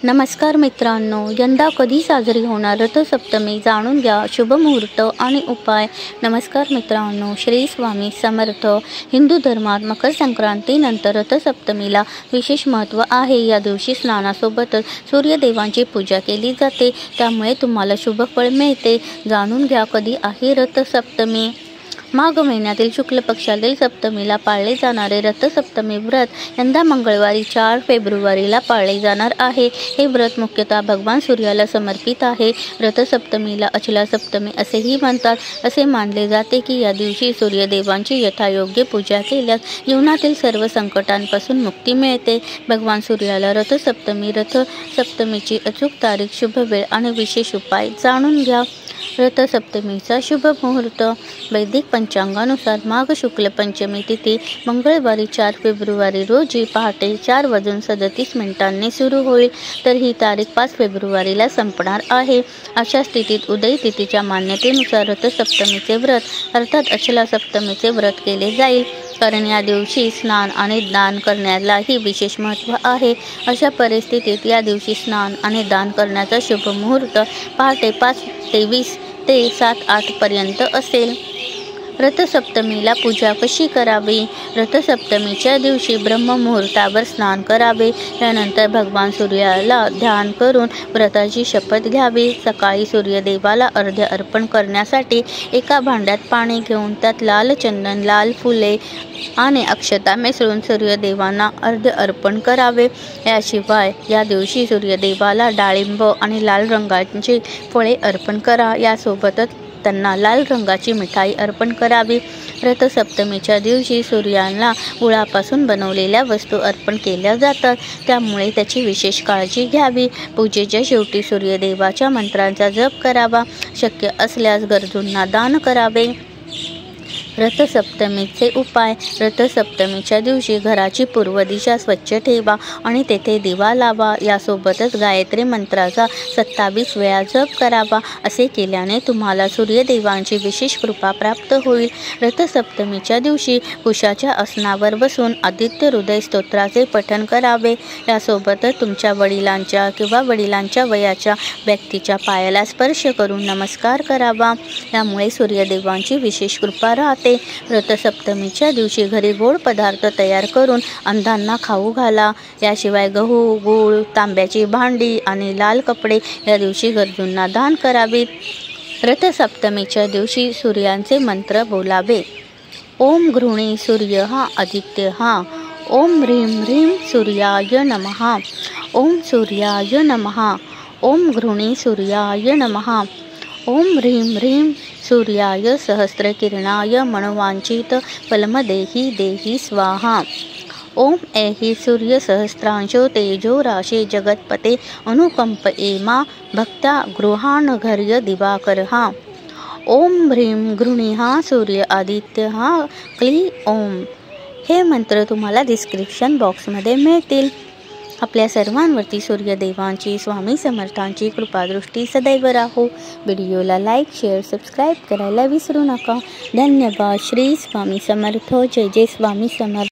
नमस्कार मित्रांनो, यंदा कधी साजरी होणार रथसप्तमी जाणून घ्या. शुभ मुहूर्त आणि उपाय. नमस्कार मित्रांनो, श्री स्वामी समर्थ. हिंदू धर्मात मकर संक्रांतीनंतर रथसप्तमीला विशेष महत्त्व आहे. या दिवशी स्नानासोबतच सूर्यदेवांची पूजा केली जाते, त्यामुळे तुम्हाला शुभ फळ मिळते. जाणून घ्या कधी आहे रथसप्तमी. माघ महिन्यातील शुक्ल पक्षातील सप्तमीला पाळले जाणारे रथसप्तमी व्रत यंदा मंगळवारी 4 फेब्रुवारीला पाळले जाणार आहे. हे व्रत मुख्यतः भगवान सूर्याला समर्पित आहे. रथसप्तमीला अचला सप्तमी असेही म्हणतात. असे मानले जाते की या दिवशी सूर्यदेवांची यथायोग्य पूजा केल्यास जीवनातील सर्व संकटांपासून मुक्ती मिळते. भगवान सूर्याला रथसप्तमीची अचूक तारीख, शुभ वेळ आणि विशेष उपाय जाणून घ्या. रथसप्तमीचा शुभ मुहूर्त. वैदिक पंचांगानुसार माघ शुक्ल पंचमी तिथी मंगळवारी 4 फेब्रुवारी रोजी पहाटे 4:37 सुरू होईल, तर ही तारीख 5 फेब्रुवारीला संपणार आहे. अशा स्थितीत उदय तिथीच्या मान्यतेनुसार रथसप्तमीचे व्रत अर्थात अचला सप्तमीचे व्रत केले जाईल, कारण या दिवशी स्नान आणि दान करण्यालाही विशेष महत्त्व आहे. अशा परिस्थितीत या दिवशी स्नान आणि दान करण्याचा शुभ मुहूर्त पहाटे 5:23 ते 7:08 पर्यंत असेल. रथसप्तमीला पूजा कशी करावी? रथसप्तमीच्या दिवशी ब्रह्ममुहूर्तावर स्नान करावे. यानंतर भगवान सूर्याला ध्यान करून व्रताची शपथ घ्यावी. सकाळी सूर्यदेवाला अर्घ्य अर्पण करण्यासाठी एका भांड्यात पाणी घेऊन त्यात लाल चंदन, लाल फुले आणि अक्षता मिसळून सूर्यदेवांना अर्घ्य अर्पण करावे. याशिवाय या दिवशी सूर्यदेवाला डाळिंब आणि लाल रंगाची फळे अर्पण करा. यासोबतच त्यांना लाल रंगाची मिठाई अर्पण करावी. रथसप्तमीच्या दिवशी सूर्याला गुळापासून बनवलेल्या वस्तू अर्पण केल्या जातात, त्यामुळे त्याची विशेष काळजी घ्यावी. पूजेच्या शेवटी सूर्यदेवाच्या मंत्रांचा जप करावा. शक्य असल्यास गरजूंना दान करावे. रथसप्तमीचे उपाय. रथसप्तमीच्या दिवशी घराची पूर्व दिशा स्वच्छ ठेवा आणि तेथे दिवा लावा. यासोबतच गायत्री मंत्राचा 27 वेळा जप करावा. असे केल्याने तुम्हाला सूर्यदेवांची विशेष कृपा प्राप्त होईल. रथसप्तमीच्या दिवशी कुशाच्या आसनावर बसून आदित्य हृदय स्तोत्राचे पठण करावे. यासोबतच तुमच्या वडिलांच्या किंवा वडिलांच्या वयाच्या व्यक्तीच्या पायाला स्पर्श करून नमस्कार करावा. यामुळे सूर्यदेवांची विशेष कृपा राहते. रथसप्तमीच्या दिवशी घरी गोड पदार्थ तयार करून अंधांना खाऊ घाला. याशिवाय गहू, गूळ, तांब्याची भांडी आणि लाल कपडे या दिवशी गरजूंना दान करावीत. रथसप्तमीच्या दिवशी सूर्यांचे मंत्र बोलावे. ओम गृणी सूर्यः आदित्यः. ओम ह्रीं ह्रीं सूर्याय नमः. ओम सूर्याय नमः. ओम गृणी सूर्याय नमः. ओम ह्रीं ह्रीं सूर्याय सहस्रकिरणाय मनोवांचित फलमदेहि देहि स्वाहा. ओम ऐहि सूर्य सहस्रांशो तेजो राशे जगतपते अनुकंपये मा भक्ता गृहाणघर्य दिवाकरः. ओम ह्रीं गृणीः सूर्य आदित्यः क्ली ओम. हे मंत्र तुम्हाला डिस्क्रिप्शन बॉक्समध्ये मिळतील. आपल्या सर्वांवरती सूर्यदेवांची, स्वामी समर्थांची कृपादृष्टी सदैव राहो. व्हिडिओला लाईक, शेअर, सबस्क्राईब करायला विसरू नका. धन्यवाद. श्री स्वामी समर्थ. जय जय स्वामी समर्थ.